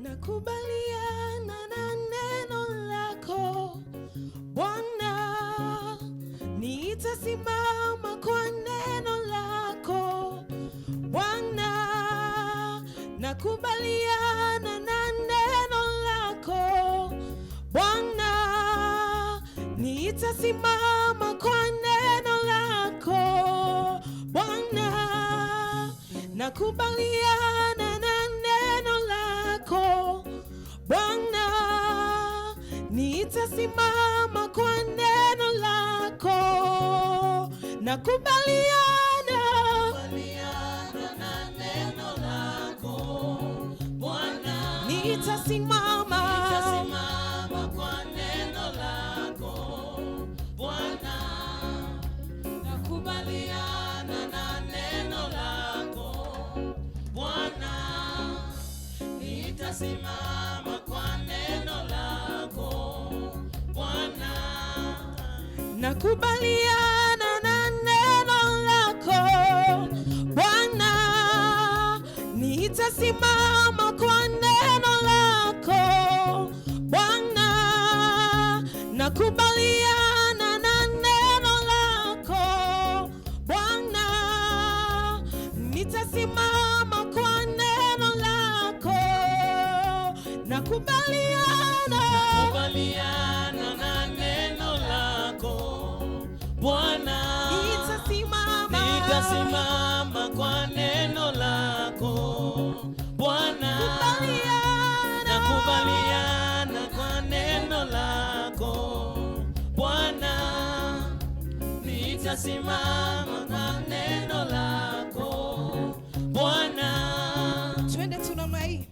Nakubaliana na neno lako Bwana, nitasimama kwa neno lako Bwana, nakubaliana na neno lako Bwana, nitasimama kwa neno lako Bwana, nakubaliana na neno lako Bwana, nitasimama kwa neno lako, nakubaliana na neno lako Bwana, nitasimama kwa neno lako Bwana, nakubaliana na neno lako Bwana, nitasimama kwa neno lako Bwana, nakubaliana na neno lako Bwana, nitasimama kwa neno lako Bwana, nakubaliana na neno lako Bwana, nitasimama kwa neno lako, nakubaliana na neno lako Bwana, nitasimama kwa neno lako Bwana, nakubaliana kwa neno lako Bwana, nitasimama kwa neno lako Bwana. Twende tunamna hii.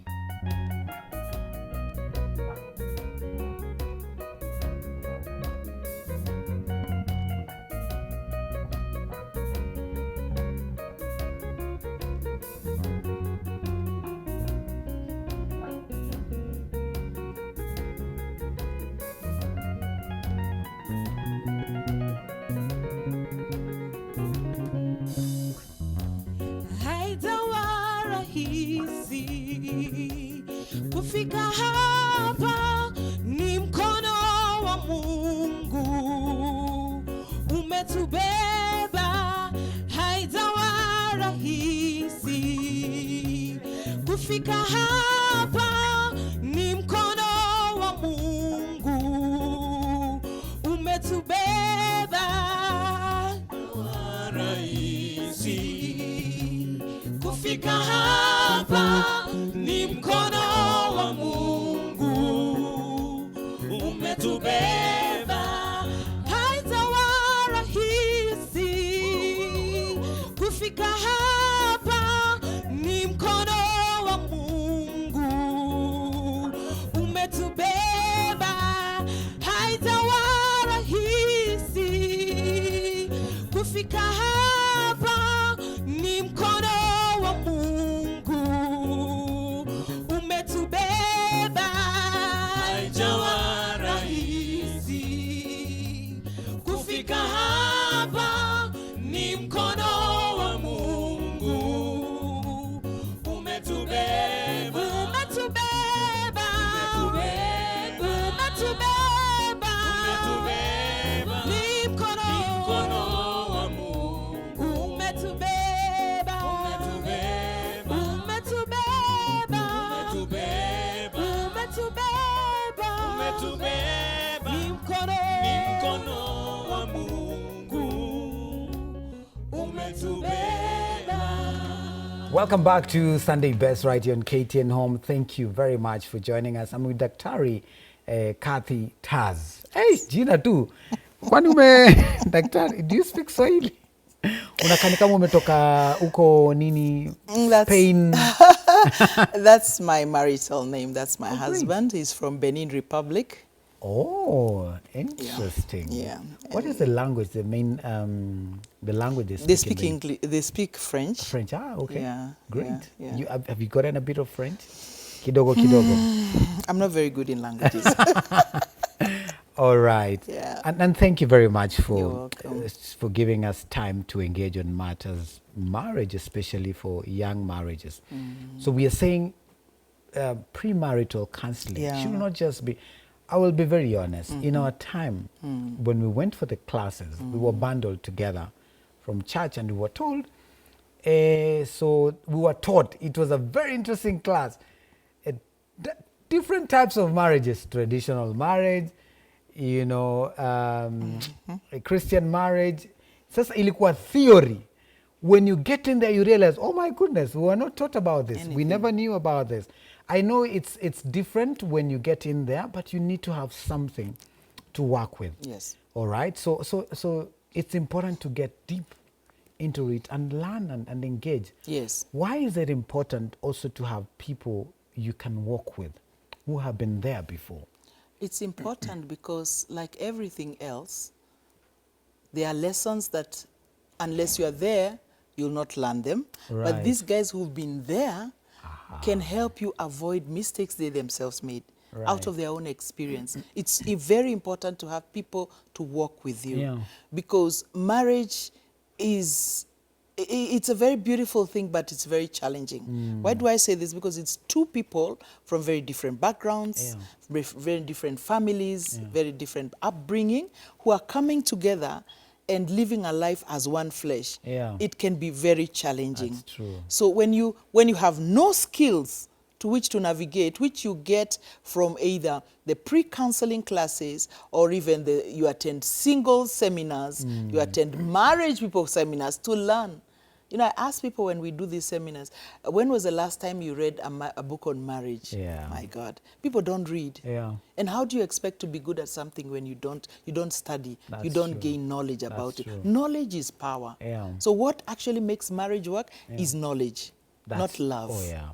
Haijawa rahisi kufika hapa, ni mkono wa Mungu umetubeba. Haijawa rahisi kufika hapa, ni mkono wa Mungu umetubeba. Rahisi kufika hapa, ni mkono wa Mungu umetubeba. Haijawa rahisi kufika hapa, ni mkono wa Mungu umetubeba. Haijawa rahisi kufika hapa, ni mkono wa Mungu umetubeba. Haijawa rahisi kufika hapa, ni mkono wa Mungu umetubeba. Umetubeba, umetubeba, ni mkono wa Mungu umetubeba. Umetubeba, ni mkono wa Mungu umetubeba. Welcome back to Sunday Best right here on KTN Home. Thank you very much for joining us. I'm with Daktari Kathy Tarzs. Hey, jina tu. Kwani Daktari, do you speak Swahili? Unakani kama umetoka uko nini? Spain. That's my marital name. That's my husband. Great. He's from Benin Republic. Oh, interesting. Yeah. What is the language? The main the language they speak. They speak English. They speak French. French. Ah, okay. Yeah. Great. Yeah. You have you gotten a bit of French? Kidogo. I'm not very good in languages. All right. Yeah. And thank you very much You're for welcome. for giving us time to engage on matters marriage, especially for young marriages. So we are saying premarital counseling Yeah. should not just be, I will be very honest, in our time, when we went for the classes, we were bundled together from church and we were told, so we were taught, it was a very interesting class, different types of marriages, traditional marriage, you know, a Christian marriage. Sasa ilikuwa theory. When you get in there, you realize, oh my goodness, we were not taught about this. We never knew about this. I know it's different when you get in there, but you need to have something to work with. Yes. All right. So it's important to get deep into it and learn and engage. Yes. Why is it important also to have people you can walk with who have been there before? It's important because, like everything else, there are lessons that, unless you are there, you'll not learn them. Right. But these guys who've been there can help you avoid mistakes they themselves made out of their own experience. It's very important to have people to walk with you. Yeah. Because marriage is, it's a very beautiful thing, but it's very challenging. Why do I say this? Because it's two people from very different backgrounds, very different families, very different upbringing, who are coming together and living a life as one flesh. It can be very challenging. That's true. So when you have no skills to which to navigate, which you get from either the pre-counseling classes or even you attend single seminars, you attend marriage people seminars to learn. You know, I ask people when we do these seminars, when was the last time you read a book on marriage? Yeah. My God, people don't read. Yeah. And how do you expect to be good at something when you don't study, you That's don't true. gain knowledge about That's it? true. Knowledge is power. Yeah. So what actually makes marriage work is knowledge, not love. Oh, yeah.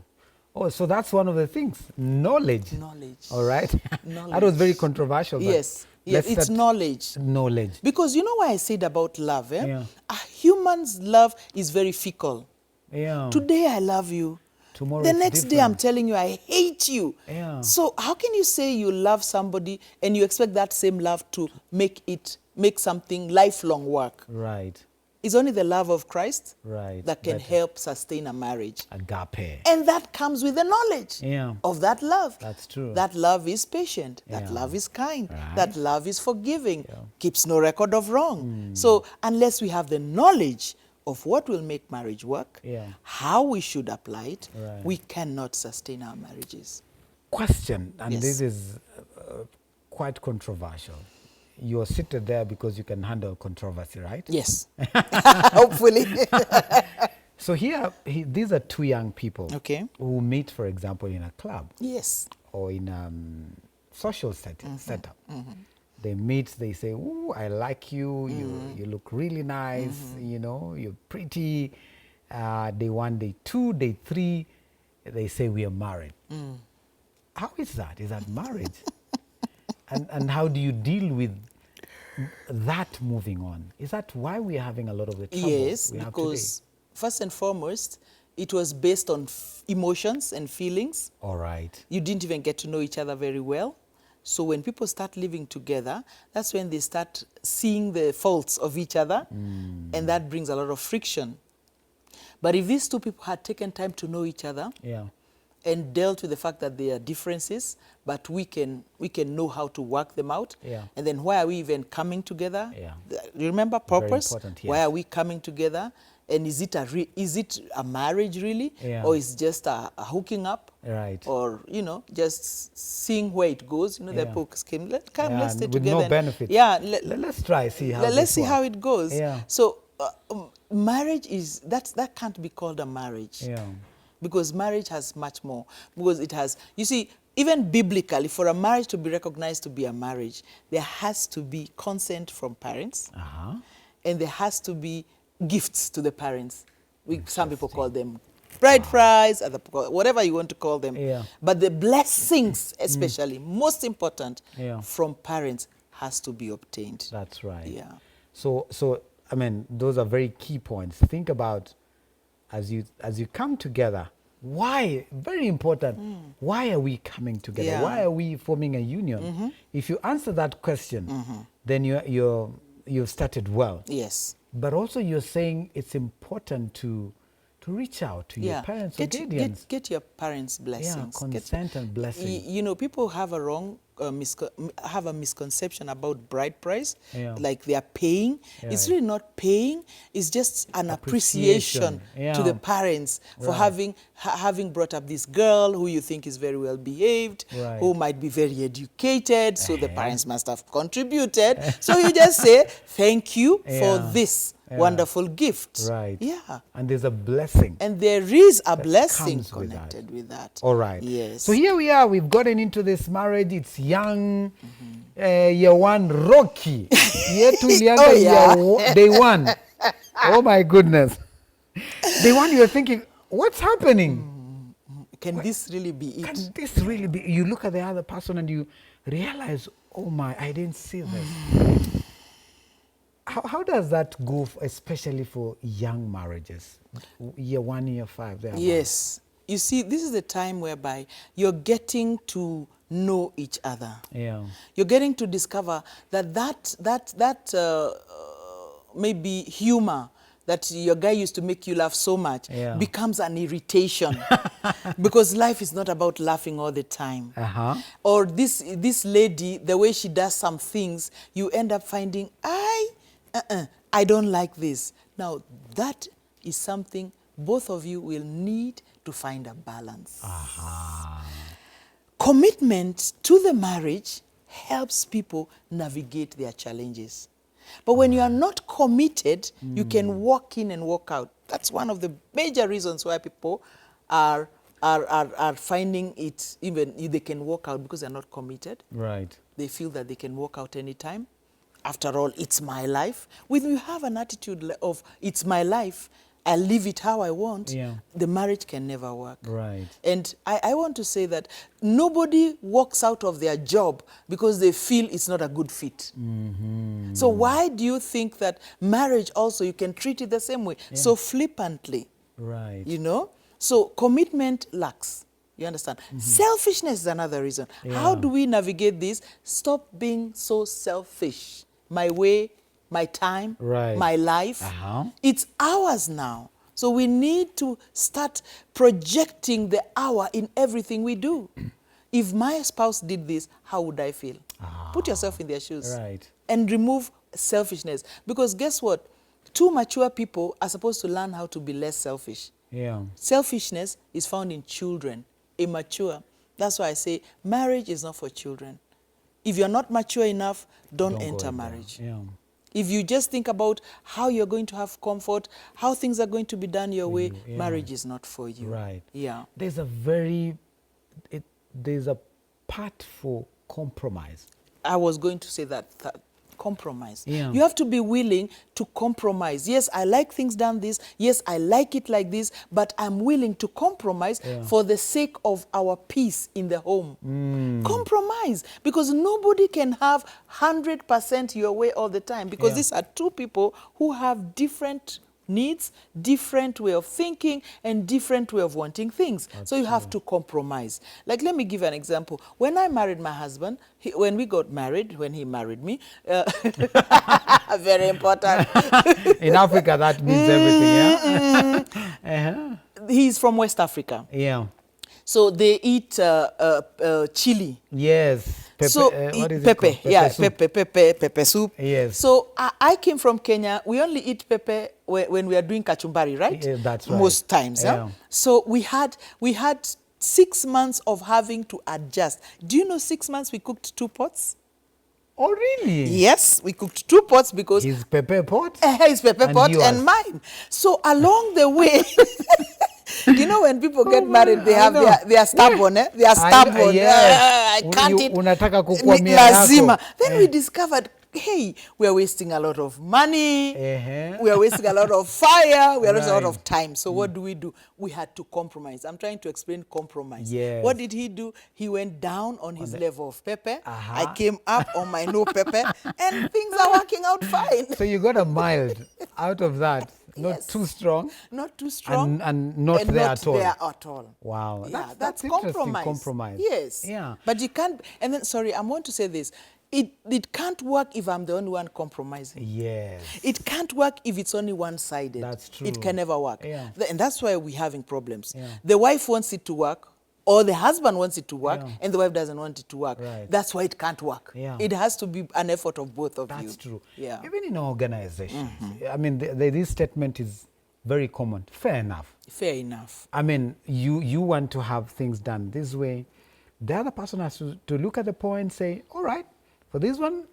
Oh, so that's one of the things, knowledge. Knowledge. All right. Knowledge. That was very controversial. But Yes. Yes, let's it's start- knowledge. Knowledge. Because you know why I said about love? Yeah. A human's love is very fickle. Yeah. Today I love you. Tomorrow the it's next day I'm different. telling you I hate you. Yeah. So how can you say you love somebody and you expect that same love to make something lifelong work? Right. It's only the love of Christ Right. that can help sustain a marriage. Agape. And that comes with the knowledge of that love. That's true. That love is patient. That Yeah. love is kind. Right. That love is forgiving. Keeps no record of wrong. So unless we have the knowledge of what will make marriage work, how we should apply it, we cannot sustain our marriages. Question, and Yes. this is quite controversial. You're seated there because you can handle controversy, right? Yes. Hopefully. So here, these are two young people Okay. who meet, for example, in a club Yes. or in a social setup. They meet, they say, "Ooh, I like you, you look really nice, you know, you're pretty." Day 1, day 2, day 3, they say we are married. How is that? Is that marriage? and how do you deal with that moving on? Is that why we are having a lot of the trouble Yes, we have because today? first and foremost, it was based on emotions and feelings. All right. You didn't even get to know each other very well. So when people start living together, that's when they start seeing the faults of each other, and that brings a lot of friction. But if these two people had taken time to know each other and dealt with the fact that there are differences, but we can know how to work them out, and then why are we even coming together? You remember purpose? Very important, Why yes. are we coming together? And is it a marriage really, or is it just a hooking up, Right. or just seeing where it goes? The books came. Let's stay with together. no benefit. Yeah, Let's try see how. let's this see how works. it goes. Yeah. So marriage is that can't be called a marriage. Yeah. Because marriage has much more. Because it has, you see, even biblically, for a marriage to be recognized to be a marriage, there has to be consent from parents, and there has to be gifts to the parents. Some people call them bride price, other people, whatever you want to call them. But the blessings, especially, most important, from parents has to be obtained. That's right. Yeah. So I mean, those are very key points. Think about as you come together. Why? Very important. Why are we coming together? Yeah. Why are we forming a union? If you answer that question, then you've started well. Yes. But also you're saying it's important to to reach out to your parents or guardians. Get your parents' blessings. Yeah, consent and blessing. You know, people have a wrong have a misconception about bride price, like they are paying. It's really not paying. It's just an appreciation to the parents for having brought up this girl who you think is very well behaved, who might be very educated. So the parents must have contributed. So you just say thank you for this wonderful gift. Right. Yeah. And there's a blessing. And there is a blessing connected with that. All right. Yes. So here we are. We've gotten into this marriage. It's young. Year one, Rocky. Year two, day one. Oh my goodness. Day one, you're thinking, what's happening? Can this really be it? Can this really be? You look at the other person and you realize, oh my, I didn't see this. How does that go, especially for young marriages? Year 1, year 5. Yes. You see, this is the time whereby you're getting to know each other. Yeah. You're getting to discover that maybe humor that your guy used to make you laugh so much becomes an irritation because life is not about laughing all the time. Or this lady, the way she does some things, you end up finding, I don't like this. Now, that is something both of you will need to find a balance. Commitment to the marriage helps people navigate their challenges. But when you are not committed, you can walk in and walk out. That's one of the major reasons why people are finding it, even if they can walk out because they're not committed. Right. They feel that they can walk out anytime. After all, it's my life. When you have an attitude of, it's my life, I'll live it how I want, the marriage can never work. Right. And I want to say that nobody walks out of their job because they feel it's not a good fit. So why do you think that marriage also, you can treat it the same way, so flippantly? Right. You know? So commitment lacks. You understand? Selfishness is another reason. How do we navigate this? Stop being so selfish. My way, my time, my life. It's ours now. So we need to start projecting the hour in everything we do. If my spouse did this, how would I feel? Put yourself in their shoes. Right. And remove selfishness. Because guess what? Two mature people are supposed to learn how to be less selfish. Selfishness is found in children, immature. That's why I say marriage is not for children. If you're not mature enough, don't enter marriage. If you just think about how you're going to have comfort, how things are going to be done your way, marriage is not for you. Right. Yeah. There's a part for compromise. I was going to say that. Compromise. You have to be willing to compromise. Yes, I like things done this. Yes, I like it like this, but I'm willing to compromise for the sake of our peace in the home. Compromise, because nobody can have 100% your way all the time, because these are two people who have different needs, different way of thinking, and different way of wanting things. So you have to compromise. Like, let me give an example. When I married my husband, when we got married, when he married me, very important. In Africa, that means everything, He's from West Africa. So they eat chili. Yes. Pepe, so what is pepper, pepper soup. Yes. So I came from Kenya. We only eat pepper when we are doing kachumbari, right? Yeah, that's right. Most times. So we had 6 months of having to adjust. Do you know 6 months we cooked 2 pots? Oh, really? Yes, we cooked 2 pots because his pepper pot, his pepper pot and mine. So along the way. You know, when people get married, they are stubborn, They are stubborn. I can't eat. Lazima. Then we discovered, hey, we are wasting a lot of money. We are wasting a lot of fire. We are wasting a lot of time. So what do? We had to compromise. I'm trying to explain compromise. What did he do? He went down on his level of pepper. I came up on my no pepper, and things are working out fine. So you got a mild out of that. Not too strong. Not too strong. And not there at all. There at all. Wow. Yeah, That's compromise. Compromise. Yes. Yeah. But you can't, and then, sorry, I want to say this. it can't work if I'm the only one compromising. Yes. It can't work if it's only one-sided. That's true. It can never work. Yeah. And that's why we're having problems. Yeah. The wife wants it to work, or the husband wants it to work, Yeah. and the wife doesn't want it to work. Right. That's why it can't work. Yeah. It has to be an effort of both of you. That's true. Yeah. Even in organizations, I mean, this statement is very common. Fair enough. Fair enough. I mean, you want to have things done this way. The other person has to look at the point and say, all right, for this one,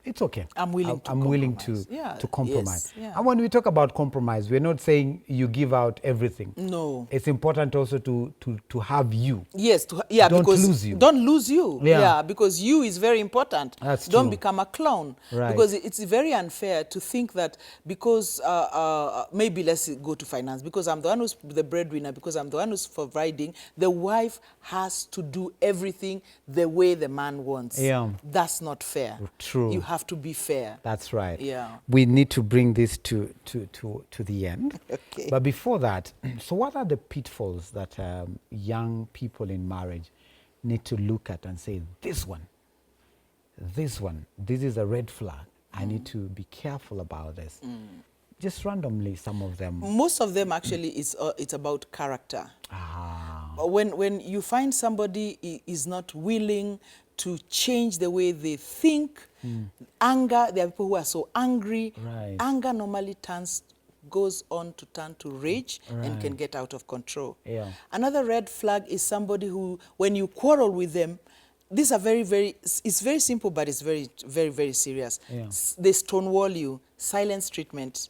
it's okay. I'm willing to Yeah. to compromise. Yes. Yeah. And when we talk about compromise, we're not saying you give out everything. No. It's important also to have you. Yes, yeah, Don't because lose you. don't lose you. Yeah. Because you is very important. That's Don't true. become a clown. Right. Because it's very unfair to think that because maybe let's go to finance, because I'm the one who's the breadwinner, because I'm the one who's providing, the wife has to do everything the way the man wants. Yeah. That's not fair. True. You have to be fair. That's right. Yeah. We need to bring this to the end. Okay. But before that, so what are the pitfalls that young people in marriage need to look at and say, this is a red flag. I need to be careful about this. Just randomly, some of them. Most of them actually it's about character. When you find somebody is not willing to change the way they think, anger, there are people who are so angry. Right. Anger normally goes on to turn to rage and can Right. get out of control. Yeah. Another red flag is somebody who, when you quarrel with them, these are it's very simple, but it's very, very, very serious. Yeah. They stonewall you, silence treatment.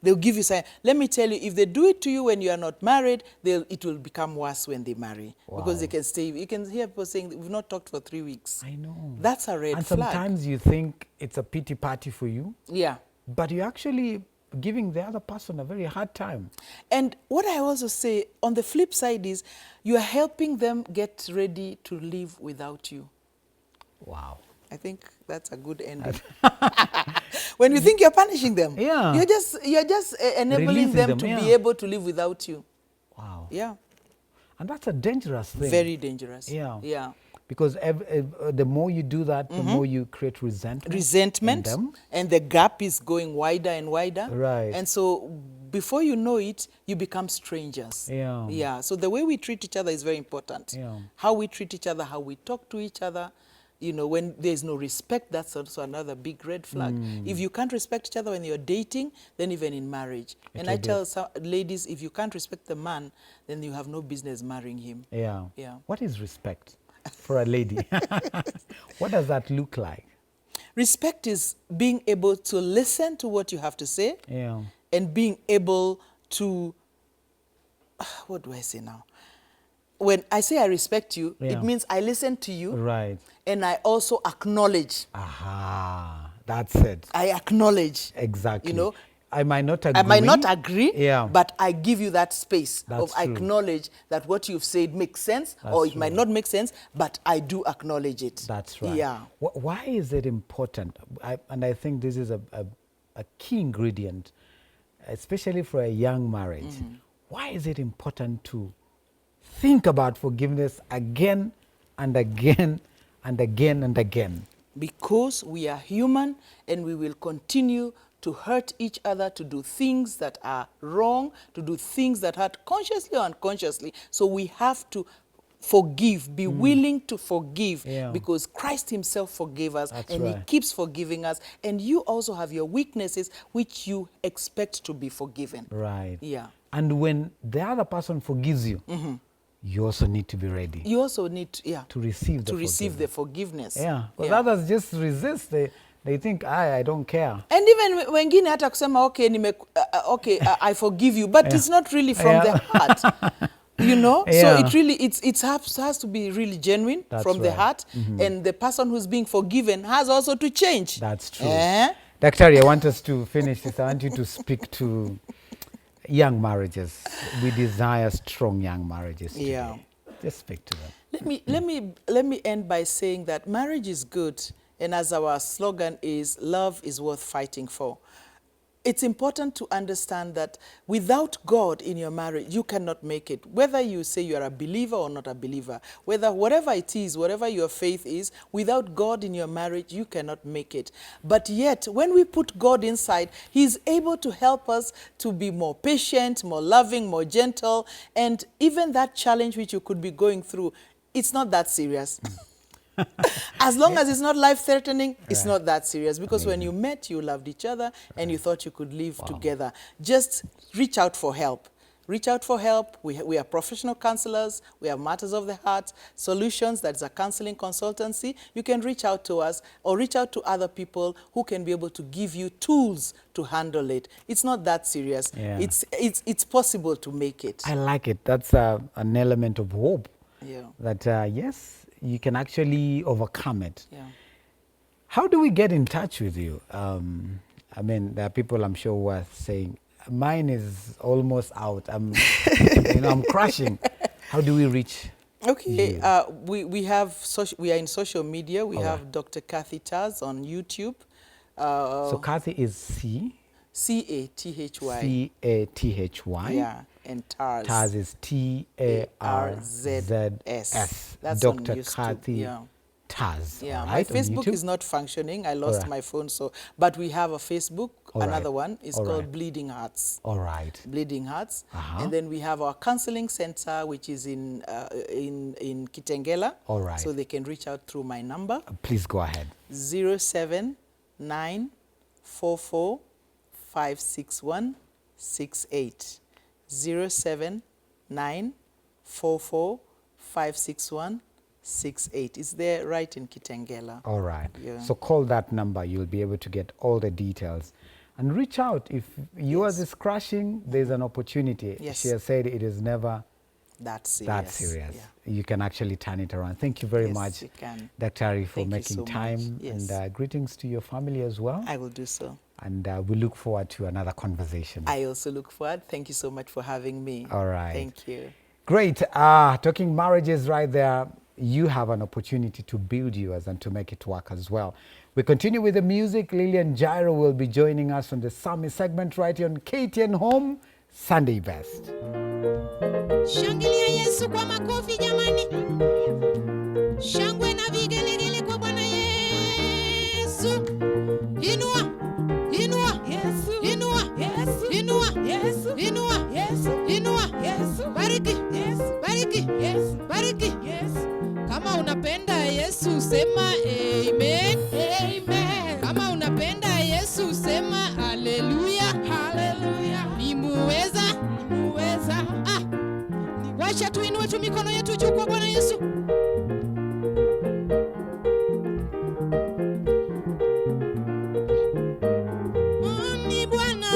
They'll give you silence. Let me tell you, if they do it to you when you are not married, it will become worse when they marry. Wow. Because they can stay. You can hear people saying, we've not talked for 3 weeks. I know. That's a red and flag. sometimes you think it's a pity party for you, Yeah. but you're actually giving the other person a very hard time. And what I also say, on the flip side is, you are helping them get ready to live without you. Wow. I think that's a good ending. When you think you're punishing them, Yeah. you're just enabling Releasing them them, to yeah. be able to live without you. Wow. Yeah. And that's a dangerous thing. Very dangerous. Yeah. Yeah. Because the more you do that, the more you create resentment. Resentment, in them. and the gap is going wider and wider. Right. And so before you know it, you become strangers. Yeah. Yeah. So the way we treat each other is very important. Yeah. How we treat each other, how we talk to each other. You know, when there's no respect, that's also another big red flag. If you can't respect each other when you're dating, then even in marriage. And I tell some ladies, if you can't respect the man, then you have no business marrying him. Yeah. Yeah. What is respect for a lady? What does that look like? Respect is being able to listen to what you have to say. Yeah. And being able to, what do I say now? When I say I respect you, Yeah. it means I listen to you. Right. And I also acknowledge. Aha. That's it. I acknowledge. Exactly. You know, I might not agree. I might not agree, Yeah. but I give you that space That's of true. acknowledge that what you've said makes sense, That's or it true. might not make sense, but I do acknowledge it. That's right. Yeah. Why is it important? And I think this is a key ingredient, especially for a young marriage. Why is it important to think about forgiveness again and again and again and again? Because we are human and we will continue to hurt each other, to do things that are wrong, to do things that hurt consciously or unconsciously. So we have to forgive, be willing to forgive, Yeah. because Christ himself forgave us. That's and he right. keeps forgiving us. And you also have your weaknesses which you expect to be forgiven. Right. Yeah. And when the other person forgives you, you also need to be ready You also need to receive the to receive forgiveness. the forgiveness. Yeah. Because Yeah. others just resist. They think, I don't care. And even wengine hata kusema okay, I forgive you, but it's not really from the heart. You know, Yeah. so it really it has to be really genuine. That's from the right. heart, and the person who's being forgiven has also to change. That's true. Eh? Dr. I want us to finish this. I want you to speak to young marriages. We desire strong young marriages today. Yeah. Just speak to them. Let me end by saying that marriage is good, and as our slogan is, love is worth fighting for. it's important to understand that without God in your marriage, you cannot make it. Whether you say you are a believer or not a believer, whatever it is, whatever your faith is, without God in your marriage, you cannot make it. But yet, when we put God inside, He's able to help us to be more patient, more loving, more gentle, and even that challenge which you could be going through, it's not that serious. As long as it's not life-threatening, it's not that serious. Because when you met, you loved each other, and you thought you could live together. Just reach out for help. Reach out for help. We are professional counselors. We have Matters of the Heart Solutions. That's a counseling consultancy. You can reach out to us or reach out to other people who can be able to give you tools to handle it. It's not that serious. Yeah. It's possible to make it. I like it. That's an element of hope. Yeah. That, yes, you can actually overcome it. Yeah. How do we get in touch with you? I mean, there are people I'm sure who are saying, mine is almost out. I'm crashing. How do we reach Okay, you? we are in social media. We have Dr. Tarzs on YouTube. So Kathy is C-A-T-H-Y. C-A-T-H-Y. Yeah, and Tarzs. Tarzs is T-A-R-Z-S. That's Dr. on YouTube. Kathy Yeah. Tarzs. Yeah, right, my on Facebook YouTube? is not functioning. I lost my phone, but we have a Facebook. All Another right. one is All called right. Bleeding Hearts. All right. Bleeding Hearts. And then we have our counseling center, which is in Kitengela. All right. So they can reach out through my number. Please go ahead. 07944561668. 07944561668. It's there right in Kitengela. All right. Yeah. So call that number. You'll be able to get all the details. And reach out. If yours is crashing, there's an opportunity. Yes. She has said it is never that serious. that serious. Yeah. You can actually turn it around. Thank you very Yes, much, you can. Dr. for Thank you making so time. much. Yes. And greetings to your family as well. I will do so. And we look forward to another conversation. I also look forward. Thank you so much for having me. All right. Thank you. Great. Talking marriages right there. You have an opportunity to build yours and to make it work as well. We continue with the music. Lillian Jairo will be joining us on the Summit segment right here on KTN Home, Sunday Best. Shangilia Yesu kwa makofi jamani. Shangwe na vigelegele kwa Bwana Yesu. Inua, inua, Yesu. Inua, Yesu. Inua, Yesu. Inua, Yesu. Inua, Yesu. Bariki, Yesu. Bariki, Yesu. Bariki, Yesu. Kama unapenda Yesu sema amen. Amen. Kama unapenda Yesu sema haleluya. Haleluya. Ni muweza. Muweza. Wacha tuinue tu mikono yetu juu kwa Bwana Yesu. Ni Bwana,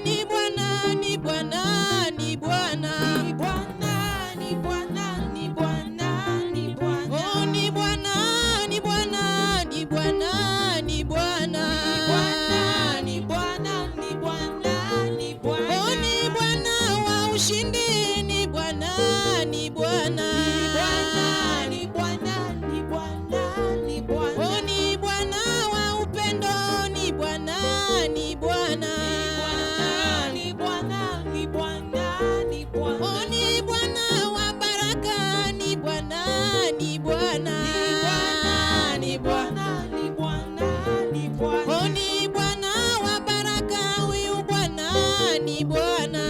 ni Bwana, ni Bwana, ni Bwana. Ni Bwana, ni Bwana, ni Bwana, ni Bwana. Oh, ni Bwana, ni Bwana, ni Bwana, ni Bwana. Ni Bwana, ni Bwana, ni Bwana. Oh, ni Bwana wa ushindi, ni Bwana, ni Bwana. Ni Bwana, ni Bwana, ni Bwana. Oh, ni Bwana wa upendo, ni Bwana, ni Bwana. Ni Bwana, ni Bwana, ni Bwana. Oh, ni Bwana wa baraka, ni Bwana, ni Bwana. Ni Bwana, ni Bwana, ni Bwana. Oh, ni Bwana wa baraka, huyu Bwana, ni Bwana.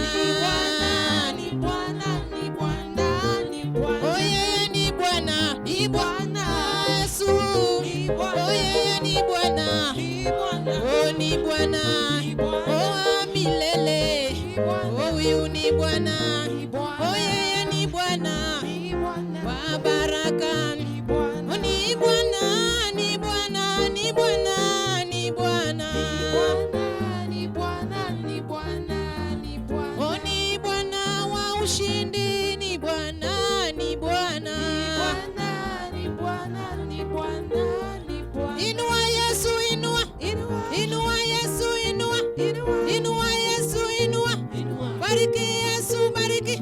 Ni Bwana, ni Bwana, ni Bwana. Oh, yeye ni Bwana, ni Bwana Yesu. Oh, yeye ni Bwana, oh, ni Bwana, oh, milele. Oh, huyu ni Bwana, oh, yeye ni Bwana wa baraka. Oh, ni Bwana, ni Bwana, ni Bwana, ni Bwana. Ni Bwana, ni Bwana, ni Bwana. Oh, ni Bwana wa ushindi, ni Bwana, ni Bwana. Ni Bwana, ni Bwana, ni Bwana. Inua Yesu, inua. Inua Yesu, inua. Inua Yesu, inua. Bariki Yesu, bariki.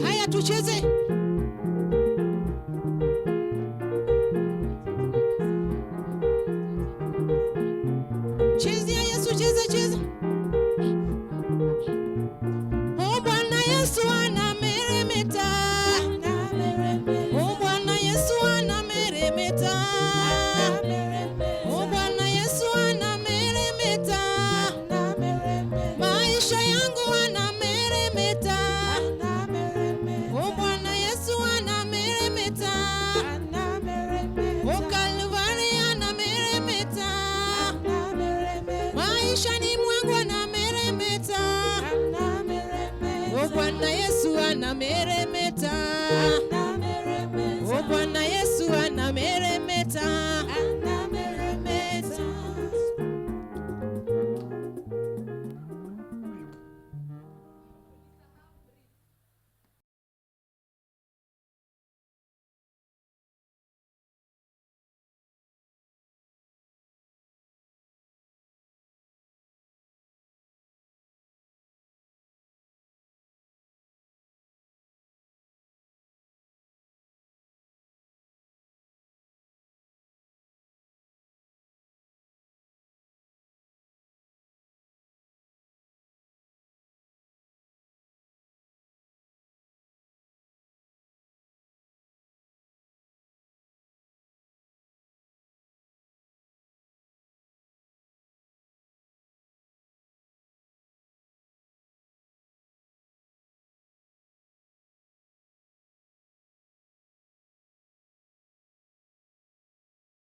Haya tucheze. Chezea Yesu, cheza, cheza. anameremeta. Oh, Bwana Yesu anameremeta. Maisha yangu anameremeta. Oh, Bwana Yesu anameremeta. Oh,